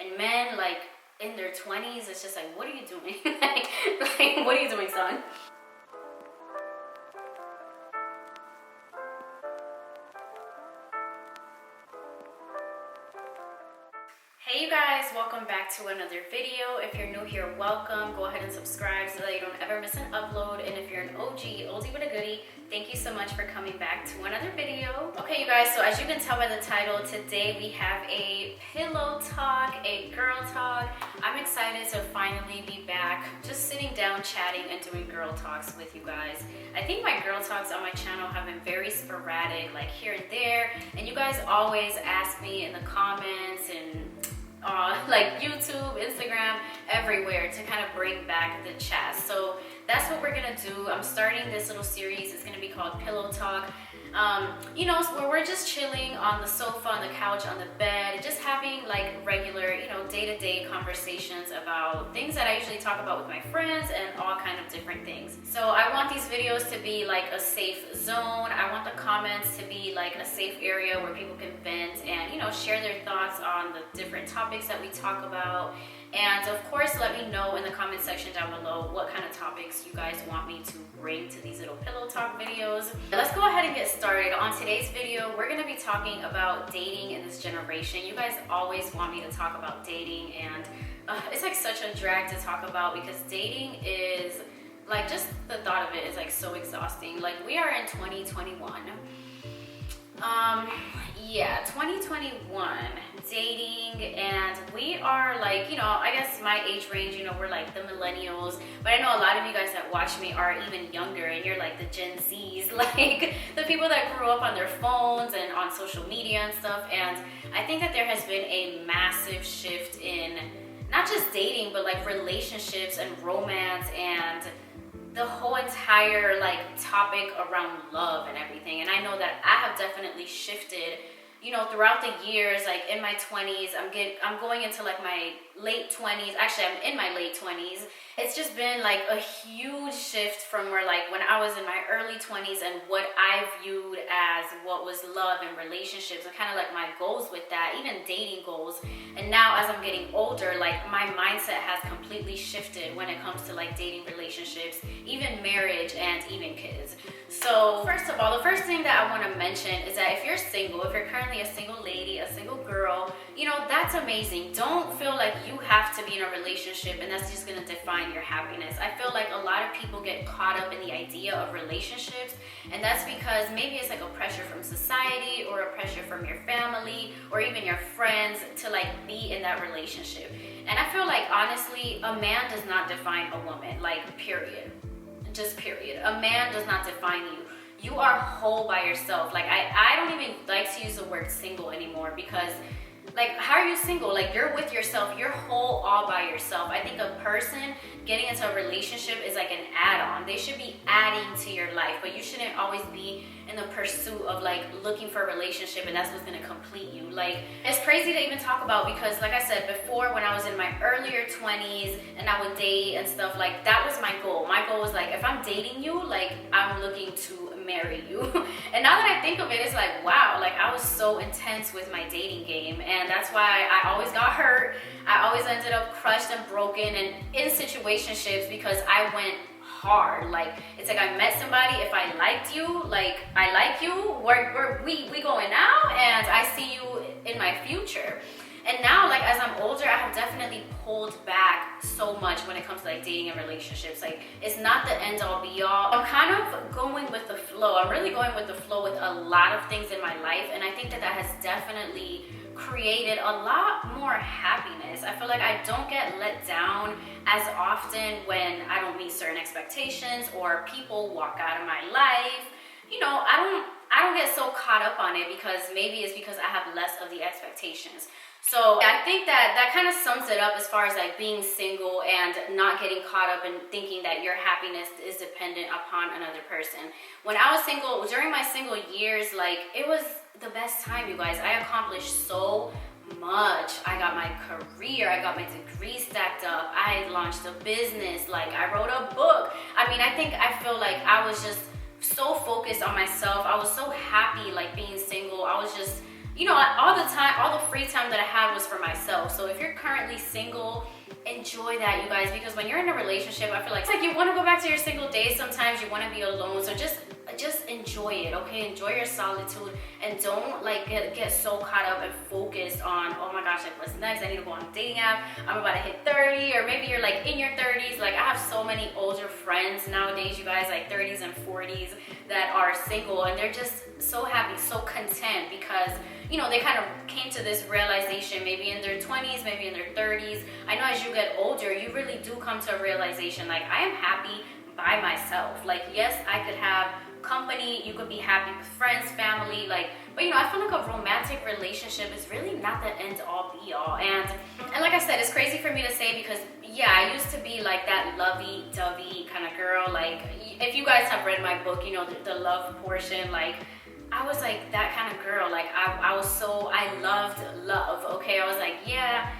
And men, like, in their 20s, it's just like, what are you doing? like, what are you doing, son? Hey you guys, welcome back to another video. If you're new here, welcome. Go ahead and subscribe so that you don't ever miss an upload. And if you're an oldie with a goodie, thank you so much for coming back to another video. Okay you guys, so as you can tell by the title, today we have a pillow talk, a girl talk. I'm excited to finally be back, just sitting down chatting and doing girl talks with you guys. I think my girl talks on my channel have been very sporadic, like here and there, and you guys always ask me in the comments and like YouTube, Instagram, everywhere to kind of bring back the chat. So that's what we're gonna do. I'm starting this little series. It's gonna be called Pillow Talk. You know, where we're just chilling on the sofa, on the couch, on the bed, just having like regular, you know, day-to-day conversations about things that I usually talk about with my friends and all kind of different things. So I want these videos to be like a safe zone. I want the comments to be like a safe area where people can vent and, you know, share their thoughts on the different topics that we talk about. And of course, let me know in the comment section down below what kind of topics you guys want me to bring to these little pillow talk videos. Let's go ahead and get started. On today's video, we're gonna be talking about dating in this generation. You guys always want me to talk about dating, and it's like such a drag to talk about because dating is like, just the thought of it is like so exhausting. Like, we are in 2021. Yeah, 2021, dating, and we are like, you know, I guess my age range, you know, we're like the millennials, but I know a lot of you guys that watch me are even younger, and you're like the Gen Zs, like the people that grew up on their phones and on social media and stuff. And I think that there has been a massive shift in not just dating, but like relationships and romance and the whole entire like topic around love and everything. And I know that I have definitely shifted, you know, throughout the years. Like in my 20s, I'm going into like my late 20s. Actually, I'm in my late 20s. It's just been like a huge shift from where like when I was in my early 20s and what I viewed as what was love and relationships and kind of like my goals with that, even dating goals. And now as I'm getting older, like my mindset has completely shifted when it comes to like dating, relationships, even marriage, and even kids. So first of all, the first thing that I want to mention is that if you're single, if you're currently a single lady, a single girl, you know, that's amazing. Don't feel like you have to be in a relationship and that's just going to define your happiness. I feel like a lot of people get caught up in the idea of relationships, and that's because maybe it's like a pressure from society or a pressure from your family or even your friends to like be in that relationship. And I feel like honestly, a man does not define a woman, like period. Just period. A man does not define you. You are whole by yourself. Like I don't even like to use the word single anymore because like, how are you single? Like, you're with yourself. You're whole all by yourself. I think a person getting into a relationship is like an add-on. They should be adding to your life, but you shouldn't always be in the pursuit of like looking for a relationship and that's what's gonna complete you. Like, it's crazy to even talk about because like I said before, when I was in my earlier 20s and I would date and stuff, like that was my goal. My goal was like, if I'm dating you, like I'm looking to marry you. And now that I think of it, it's like, wow, like I was so intense with my dating game, and that's why I always got hurt. I always ended up crushed and broken and in situationships because I went hard. Like, it's like I met somebody, if I liked you, like I like you, we going now, and I see you in my future. And now, like, as I'm older, I have definitely pulled back so much when it comes to like dating and relationships. Like, it's not the end all be all. I'm kind of going with the flow. I'm really going with the flow with a lot of things in my life, and I think that that has definitely created a lot more happiness. I feel like I don't get let down as often when I don't meet certain expectations or people walk out of my life. You know, I don't get so caught up on it because maybe it's because I have less of the expectations. So I think that that kind of sums it up as far as like being single and not getting caught up in thinking that your happiness is dependent upon another person. When I was single, during my single years, like it was the best time, you guys. I accomplished so much. I got my career, I got my degree stacked up, I launched a business, like I wrote a book. I mean, I feel like I was just so focused on myself. I was so happy like being single. I was just you know, all the time, all the free time that I had was for myself. So if you're currently single, enjoy that, you guys, because when you're in a relationship, I feel like it's like you want to go back to your single days. Sometimes you want to be alone. So just enjoy it, okay? Enjoy your solitude, and don't like get so caught up and focused on, oh my gosh, like what's next? I need to go on a dating app. I'm about to hit 30, or maybe you're like in your 30s. Like I have so many older friends nowadays, you guys, like 30s and 40s that are single, and they're just so happy, so content, because you know, they kind of came to this realization maybe in their 20s, maybe in their 30s. I know as you get older, you really do come to a realization, like, I am happy by myself. Like, yes, I could have company, you could be happy with friends, family, like, but you know, I feel like a romantic relationship is really not the end all be all. And like I said, it's crazy for me to say, because yeah, I used to be like that lovey-dovey kind of girl. Like, if you guys have read my book, you know, the love portion, like, I was like that kind of girl. Like I loved love, okay? I was like, yeah,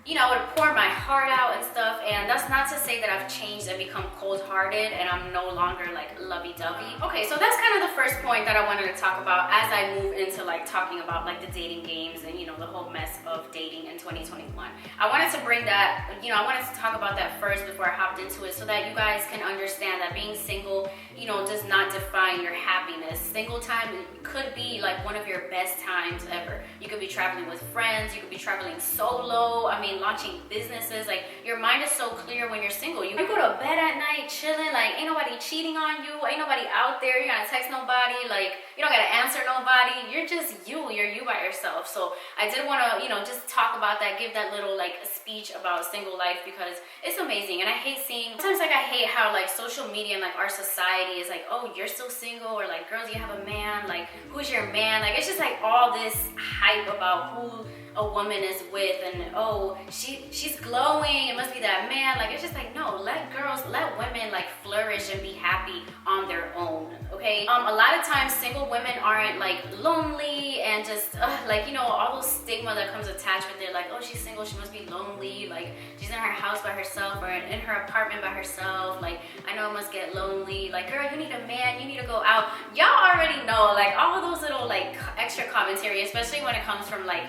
you know, I would pour my heart out and stuff. And that's not to say that I've changed and become cold-hearted and I'm no longer like lovey-dovey. Okay, so that's kind of the first point that I wanted to talk about as I move into like talking about like the dating games and, you know, the whole mess of dating in 2021. I wanted to bring that, you know, I wanted to talk about that first before I hopped into it, so that you guys can understand that being single, you know, does not define your happiness. Single time could be like one of your best times ever. You could be traveling with friends, you could be traveling solo, I mean, launching businesses. Like, your mind is so clear when you're single. You go to bed at night chilling, like ain't nobody cheating on you, ain't nobody out there, you gotta text nobody, like you don't gotta answer nobody, you're just you're you by yourself. So I did want to, you know, just talk about that, give that little like speech about single life, because it's amazing. And I hate seeing, sometimes like I hate how like social media and like our society is like, oh, you're still single, or like, girls, you have a man, like who's your man? Like, it's just like all this hype about who a woman is with, and oh, she's glowing, it must be that man. Like, it's just like, no, let women like flourish and be happy on their own, okay? A lot of times single women aren't like lonely and just like, you know, all those stigma that comes attached with it, like, oh, she's single, she must be lonely, like she's in her house by herself or in her apartment by herself, like I know it must get lonely, like, girl, you need a man, you need to go out. Y'all already know, like all of those little like extra commentary, especially when it comes from like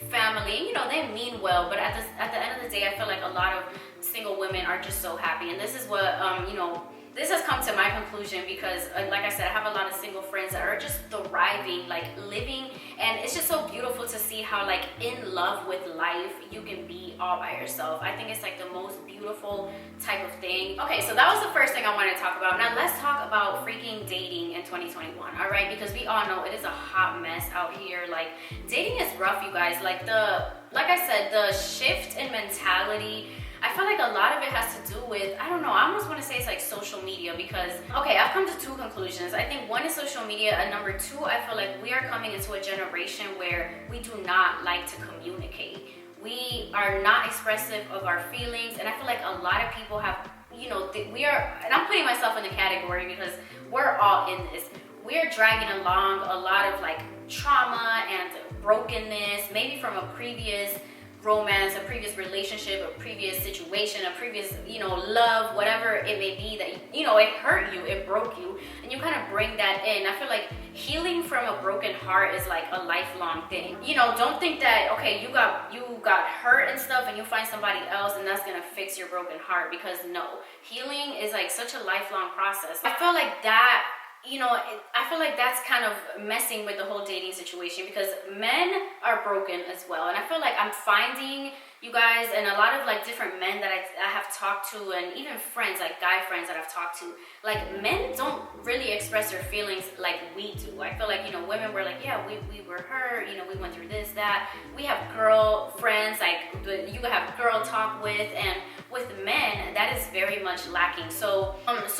family, you know, they mean well, but at the end of the day, I feel like a lot of single women are just so happy. And this is what you know, this has come to my conclusion, because like I said, I have a lot of single friends that are just thriving, like living, and it's just so beautiful to see how like in love with life you can be all by yourself. I think it's like the most beautiful type of thing. Okay, so that was the first thing I wanted to talk about. Now let's talk about freaking dating in 2021, all right? Because we all know it is a hot mess out here. Like, dating is rough, you guys. Like I said, the shift in mentality, I feel like a lot of it has to do with, I don't know, I almost want to say it's like social media, because, okay, I've come to two conclusions. I think one is social media, and number two, I feel like we are coming into a generation where we do not like to communicate. We are not expressive of our feelings, and I feel like a lot of people have, you know, we are, and I'm putting myself in the category because we're all in this. We're dragging along a lot of like trauma and brokenness, maybe from a previous romance, a previous relationship, a previous situation, a previous, you know, love, whatever it may be that, you know, it hurt you, it broke you, and you kind of bring that in. I feel like healing from a broken heart is like a lifelong thing. You know, don't think that, okay, you got hurt and stuff and you find somebody else and that's gonna fix your broken heart, because no, healing is like such a lifelong process. I feel like that, you know, I feel like that's kind of messing with the whole dating situation, because men are broken as well. And I feel like I'm finding, you guys, and a lot of like different men that I have talked to, and even friends, like guy friends that I've talked to, like men don't really express their feelings like we do. I feel like, you know, women were like, yeah, we were hurt, you know, we went through this, that. We have girl friends, like you have girl talk with, and with men, that is very much lacking. So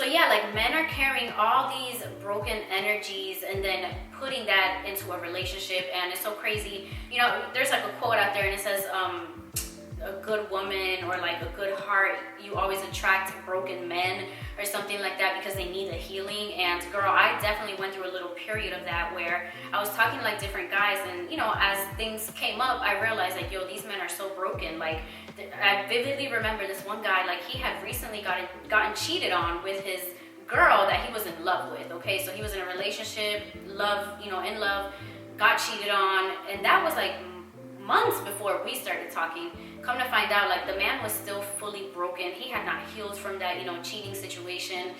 yeah, like men are carrying all these broken energies and then putting that into a relationship, and it's so crazy. You know, there's like a quote out there and it says, a good woman or like a good heart, you always attract broken men or something like that, because they need the healing. And girl, I definitely went through a little period of that where I was talking to like different guys, and you know, as things came up, I realized like, yo, these men are so broken. Like, I vividly remember this one guy, like he had recently gotten cheated on with his girl that he was in love with. Okay, so he was in a relationship, in love, got cheated on, and that was like months before we started talking. Come to find out, like, the man was still fully broken. He had not healed from that, you know, cheating situation.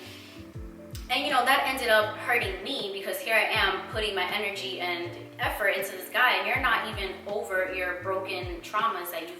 And, you know, that ended up hurting me, because here I am putting my energy and effort into this guy, and you're not even over your broken traumas that you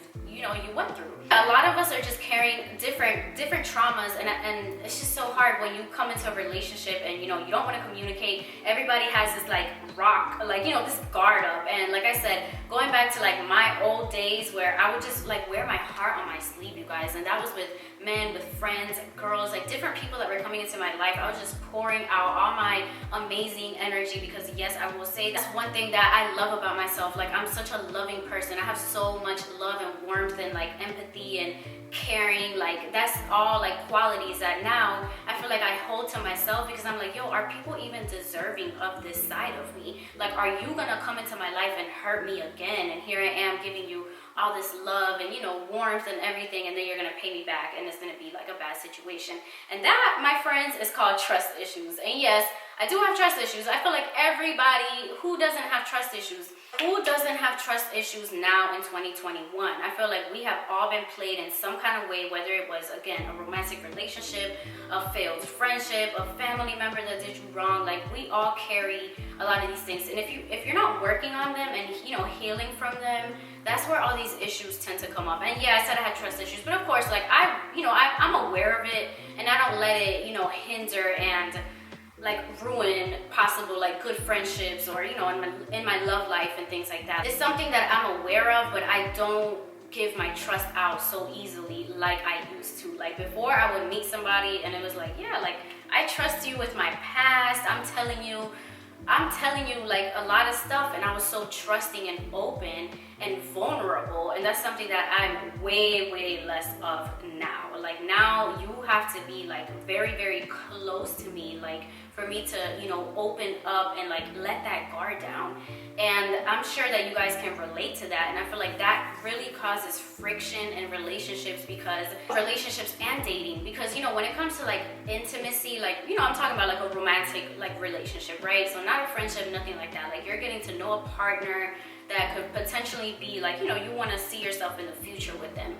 went through. A lot of us are just carrying different traumas, and it's just so hard when you come into a relationship and, you know, you don't want to communicate. Everybody has this like rock, like, you know, this guard up. And like I said, going back to like my old days where I would just like wear my heart on my sleeve, you guys, and that was with men, with friends, girls, like different people that were coming into my life. I was just pouring out all my amazing energy, because yes, I will say that's one thing that I love about myself. Like, I'm such a loving person. I have so much love and warmth and like empathy and caring. Like, that's all like qualities that now I feel like I hold to myself, because I'm like, yo, are people even deserving of this side of me? Like, are you gonna come into my life and hurt me again? And here I am giving you all this love and, you know, warmth and everything, and then you're gonna pay me back, and it's gonna be like a bad situation. And that, my friends, is called trust issues. And yes, I do have trust issues. I feel like everybody who doesn't have trust issues now in 2021, I feel like we have all been played in some kind of way, whether it was, again, a romantic relationship, a failed friendship, a family member that did you wrong. Like, we all carry a lot of these things, and if you're not working on them and, you know, healing from them, that's where all these issues tend to come up. And yeah, I said I had trust issues, but of course, like, I'm aware of it, and I don't let it, you know, hinder and like ruin possible like good friendships, or, you know, in my love life and things like that. It's something that I'm aware of, but I don't give my trust out so easily like I used to. Like, before, I would meet somebody and it was like, yeah, like, I trust you with my past. I'm telling you like a lot of stuff, and I was so trusting and open and vulnerable, and that's something that I'm way less of now. Like, now you have to be like very, very close to me, like, for me to, you know, open up and like let that guard down. And I'm sure that you guys can relate to that, and I feel like that really causes friction in relationships, because relationships and dating, because, you know, when it comes to like intimacy, like, you know, I'm talking about like a romantic like relationship, right? So not a friendship, nothing like that. Like, you're getting to know a partner that could potentially be like, you know, you want to see yourself in the future with them.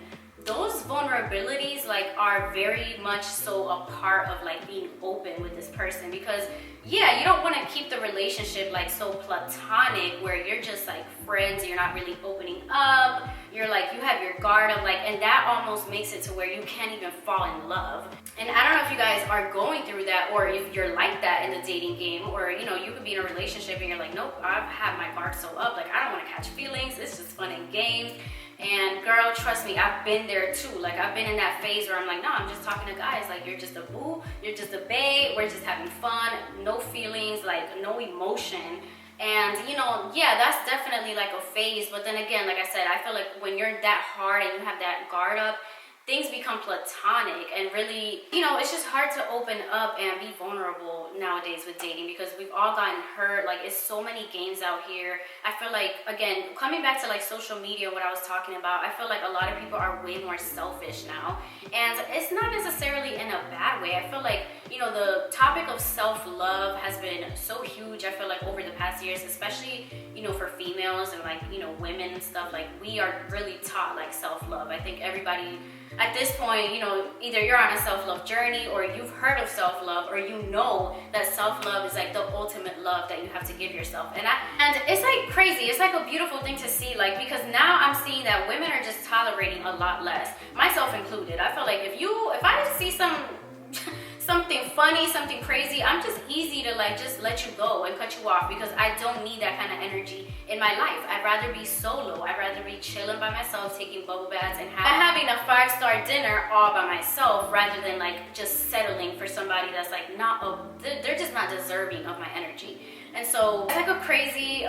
Those vulnerabilities like are very much so a part of like being open with this person, because yeah, you don't want to keep the relationship like so platonic where you're just like friends and you're not really opening up. You're like, you have your guard up, like, and that almost makes it to where you can't even fall in love. And I don't know if you guys are going through that, or if you're like that in the dating game, or, you know, you could be in a relationship and you're like, nope, I've had my guard so up, like, I don't want to catch feelings, it's just fun and games. And girl, trust me, I've been there too. Like, I've been in that phase where I'm like, no, I'm just talking to guys. Like, you're just a boo, you're just a babe, we're just having fun, no feelings, like no emotion. And, you know, yeah, that's definitely like a phase. But then again, like I said, I feel like when you're that hard and you have that guard up, things become platonic, and really, you know, it's just hard to open up and be vulnerable nowadays with dating, because we've all gotten hurt. Like, it's so many games out here. I feel like, again, coming back to like social media, what I was talking about, I feel like a lot of people are way more selfish now, and it's not necessarily in a bad way. I feel like, you know, the topic of self-love has been so huge, I feel like, over the past years, especially, you know, for females and like, you know, women and stuff. Like, we are really taught like self-love. I think everybody at this point, you know, either you're on a self-love journey, or you've heard of self-love, or you know that self-love is like the ultimate love that you have to give yourself. And it's like crazy. It's like a beautiful thing to see, like, because now I'm seeing that women are just tolerating a lot less, myself included. I feel like if I see something funny, something crazy, I'm just easy to like just let you go and cut you off, because I don't need that kind of energy in my life. I'd rather be solo. I'd rather be chilling by myself, taking bubble baths and having a 5-star dinner all by myself, rather than like just settling for somebody that's like they're just not deserving of my energy. And so it's like a crazy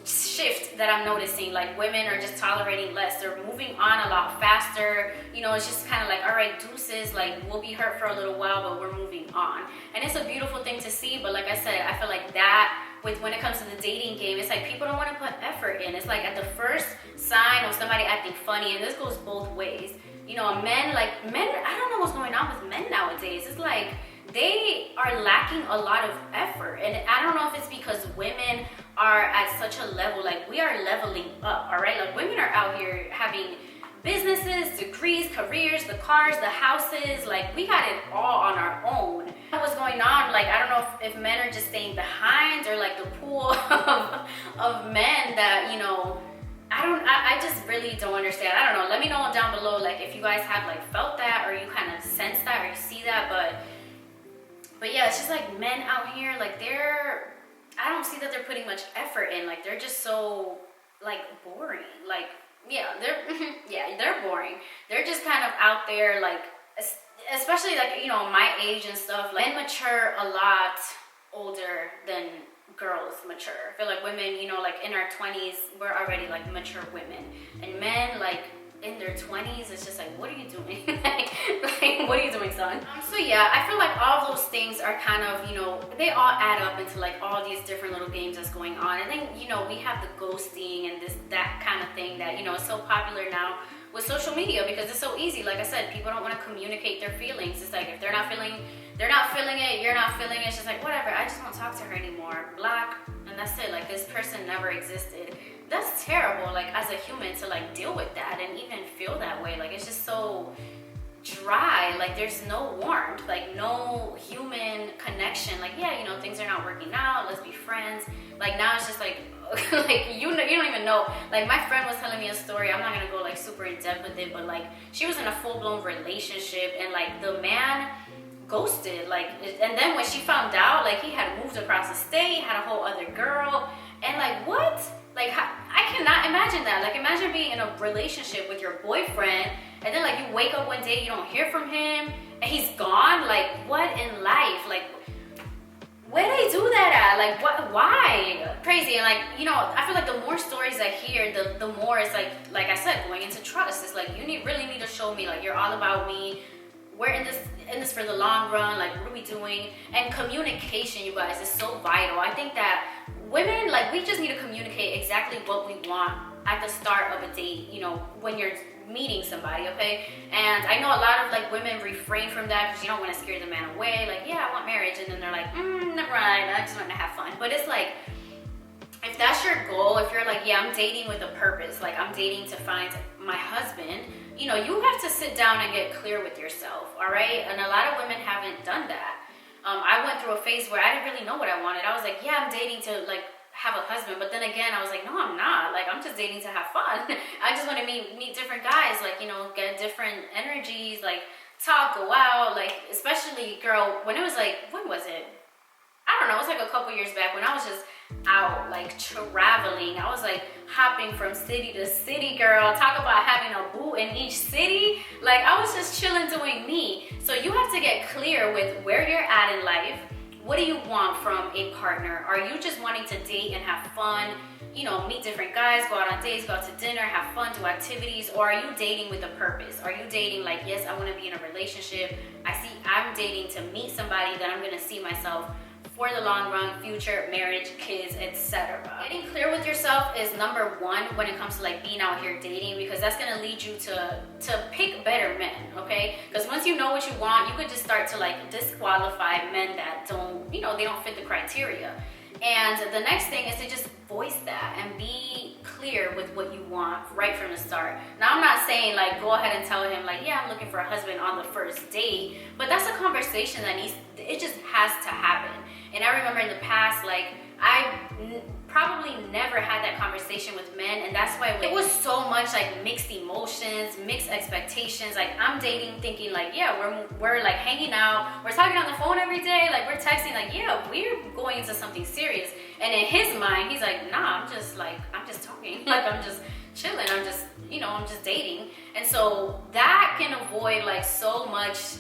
shift that I'm noticing. Like, women are just tolerating less. They're moving on a lot faster. You know, it's just kind of like, all right, deuces, like, we'll be hurt for a little while, but we're moving on. And it's a beautiful thing to see. But like I said, I feel like that when it comes to the dating game, it's like people don't want to put effort in. It's like at the first sign of somebody acting funny, and this goes both ways. You know, men, I don't know what's going on with men nowadays. It's like they are lacking a lot of effort. And I don't know if it's because women are at such a level, like we are leveling up, all right? Like women are out here having businesses, degrees, careers, the cars, the houses, like we got it all on our own. What's going on? Like, I don't know if men are just staying behind, or like the pool of men that, you know, I just really don't understand. I don't know. Let me know down below, like, if you guys have like felt that, or you kind of sense that, or you see that. But yeah, it's just like men out here, like I don't see that they're putting much effort in. Like, they're just so like boring. Like, yeah, they're boring. They're just kind of out there, like, especially like, you know, my age and stuff. Like, men mature a lot older than girls mature. I feel like women, you know, like in our 20s, we're already like mature women, and men like in their 20s, it's just like, what are you doing? like, what are you doing, son? So yeah, I feel like all those things are kind of, you know, they all add up into like all these different little games that's going on. And then, you know, we have the ghosting and that kind of thing that, you know, is so popular now with social media, because it's so easy. Like I said, people don't want to communicate their feelings. It's like, if they're not feeling it, you're not feeling it. It's just like, whatever, I just won't talk to her anymore. Block, and that's it. Like, this person never existed. That's terrible, like, as a human, to like deal with that and even feel that way. Like, it's just so dry. Like, there's no warmth, like no human connection. Like, yeah, you know, things are not working out, let's be friends. Like, now it's just like like, you don't even know. Like, my friend was telling me a story. I'm not gonna go like super in depth with it, but like, she was in a full-blown relationship, and like the man ghosted. Like, and then when she found out, like, he had moved across the state, had a whole other girl, and like, what? Like, I cannot imagine that. Like, imagine being in a relationship with your boyfriend, and then like you wake up one day, you don't hear from him, and he's gone. Like, what in life? Like, where they do that at? Like, what? Why? Crazy. And like, you know, I feel like the more stories I hear, the more it's like I said, going into trust. It's like, you really need to show me, like, you're all about me. We're in this for the long run. Like, what are we doing? And communication, you guys, is so vital. I think that women, like, we just need to communicate exactly what we want at the start of a date, you know, when you're meeting somebody, okay? And I know a lot of like women refrain from that because you don't want to scare the man away. Like, yeah, I want marriage, and then they're like, never mind, I just want to have fun. But it's like, if that's your goal, if you're like, yeah, I'm dating with a purpose, like I'm dating to find my husband, you know, you have to sit down and get clear with yourself, all right? And a lot of women haven't done that. I went through a phase where I didn't really know what I wanted. I was like, yeah, I'm dating to like have a husband, but then again, I was like, no, I'm not. Like, I'm just dating to have fun. I just want to meet different guys, like, you know, get different energies, like talk, go out, like, especially, girl, when it was like, when was it? I don't know, it was like a couple years back when I was just out, like, traveling. I was like hopping from city to city, girl. Talk about having a boo in each city. Like, I was just chilling, doing me. So you have to get clear with where you're at in life. What do you want from a partner? Are you just wanting to date and have fun, you know, meet different guys, go out on dates, go out to dinner, have fun, do activities? Or are you dating with a purpose? Are you dating like, yes, I want to be in a relationship. I'm dating to meet somebody that I'm going to see myself for the long run, future, marriage, kids, etc. Getting clear with yourself is number one when it comes to like being out here dating, because that's gonna lead you to pick better men, okay? Because once you know what you want, you could just start to like disqualify men that don't, you know, they don't fit the criteria. And the next thing is to just voice that and be clear with what you want right from the start. Now, I'm not saying like go ahead and tell him like, yeah, I'm looking for a husband on the first date, but that's a conversation that it just has to happen. And I remember in the past, like, I probably never had that conversation with men, and that's why it was so much like mixed emotions, mixed expectations. Like, I'm dating thinking like, yeah, we're like hanging out, we're talking on the phone every day, like we're texting, like, yeah, we're going into something serious. And in his mind, he's like, nah, I'm just talking, like I'm just chilling, I'm just dating. And so that can avoid like so much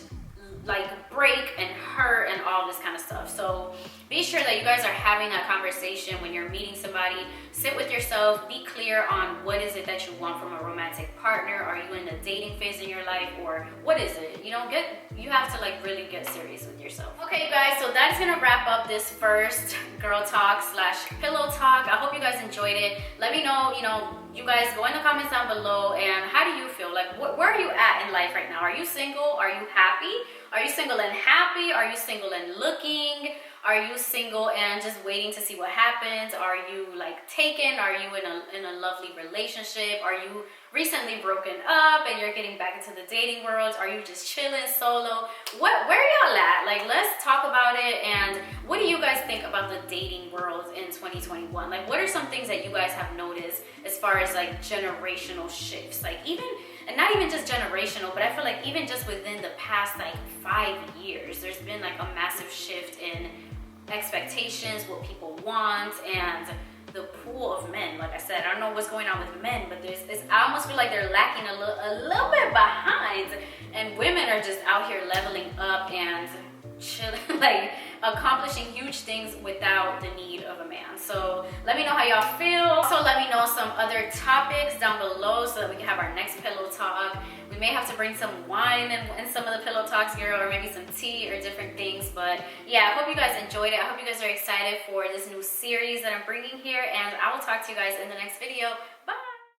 like break and hurt and all this kind of stuff. So be sure that you guys are having that conversation when you're meeting somebody. Sit with yourself, be clear on what is it that you want from a romantic partner. Are you in the dating phase in your life, or what is it? You have to like really get serious with yourself. Okay, you guys, so that's gonna wrap up this first girl talk / pillow talk. I hope you guys enjoyed it. Let me know, you guys go in the comments down below, and how do you feel? Like, where are you at in life right now? Are you single? Are you happy? Are you single and happy? Are you single and looking? Are you single and just waiting to see what happens? Are you like taken? Are you in a lovely relationship? Are you recently broken up and you're getting back into the dating world? Are you just chilling solo? Where y'all at? Like, let's talk about it. And what do you guys think about the dating world in 2021? Like, what are some things that you guys have noticed as far as like generational shifts? Like, even, and not even just generational, but I feel like even just within the past like 5 years, there's been like a massive shift in expectations, what people want, and the pool of men. Like I said, I don't know what's going on with men, but I almost feel like they're lacking a little bit behind, and women are just out here leveling up and chilling, like accomplishing huge things without the need of a man. So let me know how y'all feel. Also, let me know some other topics down below so that we can have our next pillow talk. We may have to bring some wine in some of the pillow talks, girl, or maybe some tea or different things. But yeah, I hope you guys enjoyed it. I hope you guys are excited for this new series that I'm bringing here, and I will talk to you guys in the next video.